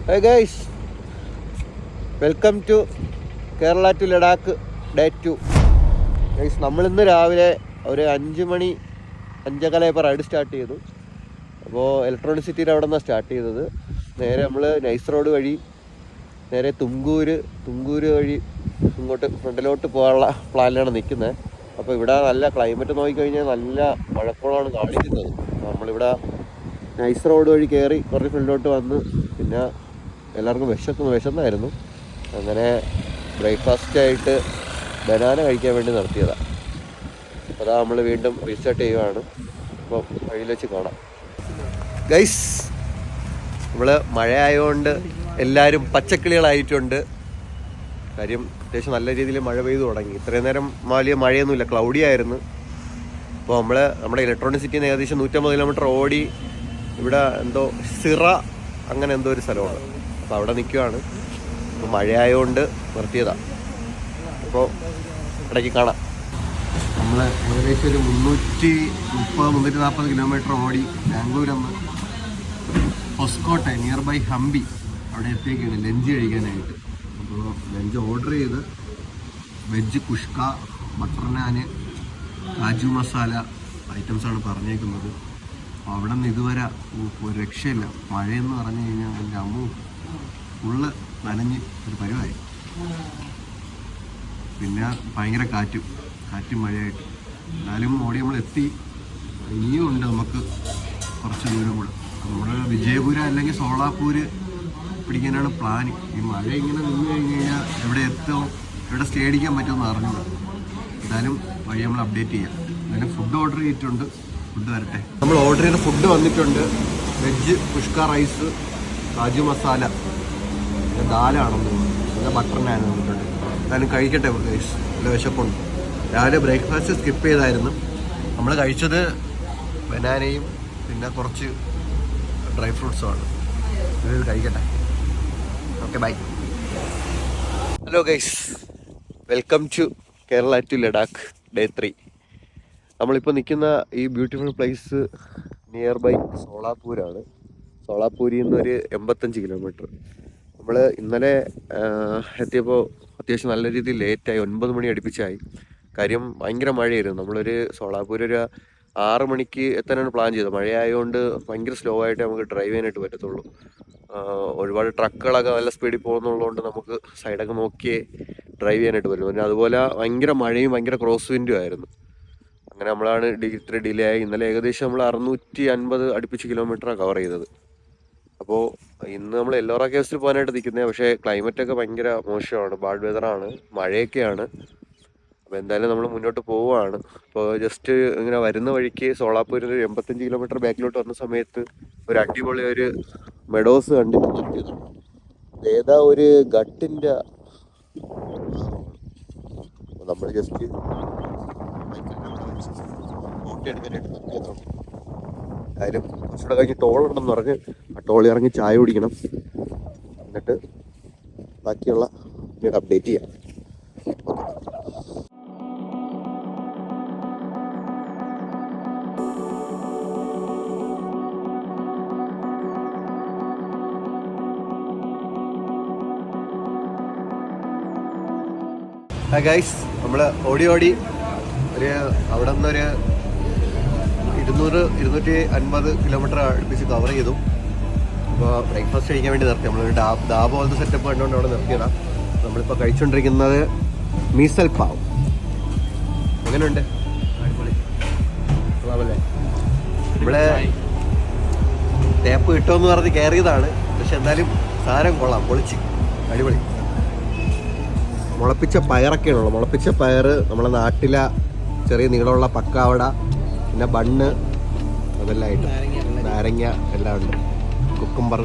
Hey guys, welcome to Kerala to Ladakh Day 2. Guys, നമ്മളിന്ന് രാവിലെ ഒരു 5 മണി 5:15 റൈഡ് സ്റ്റാർട്ട് ചെയ്തു. അപ്പോൾ ഇലക്ട്രോണിക് സിറ്റിയുടെ അവിടെ നിന്നാണ് സ്റ്റാർട്ട് ചെയ്തത്. നേരെ നമ്മൾ നൈസ് റോഡ് വഴി നേരെ തുങ്കൂര് വഴി ഇങ്ങോട്ട് ഫ്രണ്ടിലോട്ട് പോകാനുള്ള പ്ലാനിലാണ് നിൽക്കുന്നത്. അപ്പോൾ ഇവിടെ നല്ല ക്ലൈമറ്റ് നോക്കിക്കഴിഞ്ഞാൽ നല്ല മഴക്കോളാണ് കാണിക്കുന്നത്. നമ്മളിവിടെ നൈസ് റോഡ് വഴി കയറി കുറച്ച് ഫ്രണ്ടിലോട്ട് വന്ന് പിന്നെ എല്ലാവർക്കും വിശന്നായിരുന്നു. അങ്ങനെ ബ്രേക്ക്ഫാസ്റ്റായിട്ട് ബനാന കഴിക്കാൻ വേണ്ടി നിർത്തിയതാണ്. അതാ നമ്മൾ വീണ്ടും റീസ്റ്റാർട്ട് ചെയ്യുകയാണ്. അപ്പോൾ വഴിയിൽ വെച്ച് കാണാം. ഗൈസ്, നമ്മൾ മഴയായതുകൊണ്ട് എല്ലാവരും പച്ചക്കിളികളായിട്ടുണ്ട്. കാര്യം അത്യാവശ്യം നല്ല രീതിയിൽ മഴ പെയ്തു തുടങ്ങി. ഇത്രയും നേരം വലിയ മഴയൊന്നുമില്ല, ക്ലൗഡി ആയിരുന്നു. അപ്പോൾ നമ്മുടെ ഇലക്ട്രോണിക് സിറ്റിയിൽ നിന്ന് ഏകദേശം 150 കിലോമീറ്റർ ഓടി ഇവിടെ എന്തോ സിറ അങ്ങനെ എന്തോ ഒരു സ്ഥലമാണ്. അപ്പോൾ അവിടെ നിൽക്കുകയാണ്. അപ്പോൾ മഴയായതുകൊണ്ട് നിർത്തിയതാണ്. അപ്പോൾ ഇടയ്ക്ക് കാണാം. നമ്മൾ ഏകദേശം ഒരു 330-340 കിലോമീറ്റർ ഓടി ബാംഗ്ലൂരെന്ന് ഹൊസ്കോട്ടെ നിയർ ബൈ ഹംപി അവിടെ എത്തിയേക്കാണ് ലഞ്ച് കഴിക്കാനായിട്ട്. അപ്പോൾ ലഞ്ച് ഓർഡർ ചെയ്ത് വെജ് കുഷ്ക, ബട്ടർ നാൻ, കാജു മസാല ഐറ്റംസാണ് പറഞ്ഞേക്കുന്നത്. അപ്പോൾ അവിടെ നിന്ന് ഇതുവരെ ഒരു രക്ഷയില്ല. മഴയെന്ന് പറഞ്ഞു കഴിഞ്ഞാൽ എൻ്റെ അമ്മ ഫുള്ള് നനഞ്ഞ് ഒരു പരിവായി. പിന്നെ ഭയങ്കര കാറ്റും മഴയായിട്ട്. എന്നാലും ഓടി നമ്മൾ എത്തി. ഇനിയും ഉണ്ട് നമുക്ക് കുറച്ച് ദൂരം കൂടെ. നമ്മുടെ വിജയപുര അല്ലെങ്കിൽ സോളാപൂര് പിടിക്കാനാണ് പ്ലാൻ. ഈ മഴ ഇങ്ങനെ നിന്ന് കഴിഞ്ഞ് കഴിഞ്ഞാൽ എവിടെ സ്റ്റേ അടിക്കാൻ പറ്റുമെന്ന് അറിഞ്ഞൂടാ. എന്തായാലും വഴി നമ്മൾ അപ്ഡേറ്റ് ചെയ്യാം. എന്തായാലും ഫുഡ് ഓർഡർ ചെയ്തിട്ടുണ്ട്. ഫുഡ് വരട്ടെ. നമ്മൾ ഓർഡർ ചെയ്ത ഫുഡ് വന്നിട്ടുണ്ട്. വെജ് കുഷ്ക റൈസ്, കാജു മസാല, പിന്നെ ദാലാണെന്ന് തോന്നുന്നു, പിന്നെ ബട്ടർ നാൻ വന്നിട്ടുണ്ട്. എന്തായാലും കഴിക്കട്ടെ ഗൈസ്, നല്ല വിശപ്പുണ്ട്. രാവിലെ ബ്രേക്ക്ഫാസ്റ്റ് സ്കിപ്പ് ചെയ്തായിരുന്നു. നമ്മൾ കഴിച്ചത് ബനാനയും പിന്നെ കുറച്ച് ഡ്രൈ ഫ്രൂട്ട്സുമാണ്. ഇത് കഴിക്കട്ടെ. Okay, bye. Hello guys, welcome to Kerala to Ladakh day 3. നമ്മളിപ്പോൾ നിൽക്കുന്ന ഈ ബ്യൂട്ടിഫുൾ പ്ലേസ് നിയർ ബൈ സോളാപൂരാണ്. സോളാപൂരിൽ നിന്നൊരു 85 കിലോമീറ്റർ. നമ്മൾ ഇന്നലെ എത്തിയപ്പോൾ അത്യാവശ്യം നല്ല രീതിയിൽ ലേറ്റായി, 9 മണി അടുപ്പിച്ചായി. കാര്യം ഭയങ്കര മഴയായിരുന്നു. നമ്മളൊരു സോളാപൂർ ഒരു 6 മണിക്ക് എത്താനാണ് പ്ലാൻ ചെയ്തത്. മഴയായതുകൊണ്ട് ഭയങ്കര സ്ലോ ആയിട്ട് നമുക്ക് ഡ്രൈവ് ചെയ്യാനായിട്ട് പറ്റത്തുള്ളൂ. ഒരുപാട് ട്രക്കുകളൊക്കെ നല്ല സ്പീഡിൽ പോകുന്നുള്ളതുകൊണ്ട് നമുക്ക് സൈഡൊക്കെ നോക്കിയേ ഡ്രൈവ് ചെയ്യാനായിട്ട് പറ്റും. പിന്നെ അതുപോലെ ഭയങ്കര മഴയും ഭയങ്കര ക്രോസ് വിൻഡും ആയിരുന്നു. അങ്ങനെ നമ്മളാണ് ഇത്ര ഡിലേ ആയി. ഇന്നലെ ഏകദേശം നമ്മൾ 650 അടുപ്പിച്ച് കിലോമീറ്ററാണ് കവർ ചെയ്തത്. അപ്പോൾ ഇന്ന് നമ്മൾ എല്ലോറ കേവ്സിൽ പോകാനായിട്ട് നിൽക്കുന്നത്. പക്ഷേ ക്ലൈമറ്റൊക്കെ ഭയങ്കര മോശമാണ്, ബാഡ് വെതറാണ്, മഴയൊക്കെയാണ്. അപ്പോൾ എന്തായാലും നമ്മൾ മുന്നോട്ട് പോവുകയാണ്. അപ്പോൾ ജസ്റ്റ് ഇങ്ങനെ വരുന്ന വഴിക്ക് സോളാപൂരിൽ ഒരു 85 കിലോമീറ്റർ ബാക്കിലോട്ട് വന്ന സമയത്ത് ഒരു അടിപൊളി ഒരു മെഡോസ് കണ്ടിട്ട് നിർത്തിയതാണ്. ഏതാ ഒരു ഗട്ടിൻ്റെ നമ്മൾ ജസ്റ്റ് ഫോട്ടോ എടുക്കാനായിട്ട് നിർത്തിയതാണ്. കാര്യം കുറച്ചുകൂടെ കഴിഞ്ഞ് ടോളുണ്ടെന്ന് പറഞ്ഞ് ആ ടോളിൽ ഇറങ്ങി ചായ കുടിക്കണം. എന്നിട്ട് ബാക്കിയുള്ള പിന്നീട് അപ്ഡേറ്റ് ചെയ്യാം. ഗൈസ്, നമ്മൾ ഓടി ഒരു അവിടെ നിന്നൊരു 200-250 കിലോമീറ്റർ അടുപ്പിച്ച് കവർ ചെയ്തു. അപ്പോൾ ബ്രേക്ക്ഫാസ്റ്റ് കഴിക്കാൻ വേണ്ടി നിർത്തി. നമ്മളൊരു ഡാബ പോലത്തെ സെറ്റപ്പ് കണ്ടുകൊണ്ട് അവിടെ നിർത്തിയതാണ്. നമ്മളിപ്പോൾ കഴിച്ചുകൊണ്ടിരിക്കുന്നത് മീസൽ പാവ്. എങ്ങനെയുണ്ട്? അടിപൊളി. നമ്മളെ തേപ്പ് കിട്ടുമെന്ന് പറഞ്ഞ് കയറിയതാണ്. പക്ഷെ എന്തായാലും സാധനം കൊള്ളാം, പൊളിച്ച് അടിപൊളി. മുളപ്പിച്ച പയറൊക്കെയാണുള്ളൂ. മുളപ്പിച്ച പയർ, നമ്മളെ നാട്ടിലെ ചെറിയ നീളമുള്ള പക്കാവട, പിന്നെ ബണ്ണ്, അതെല്ലാം ആയിട്ട് നാരങ്ങ എല്ലാം ഉണ്ട്, കുക്കുംബർ.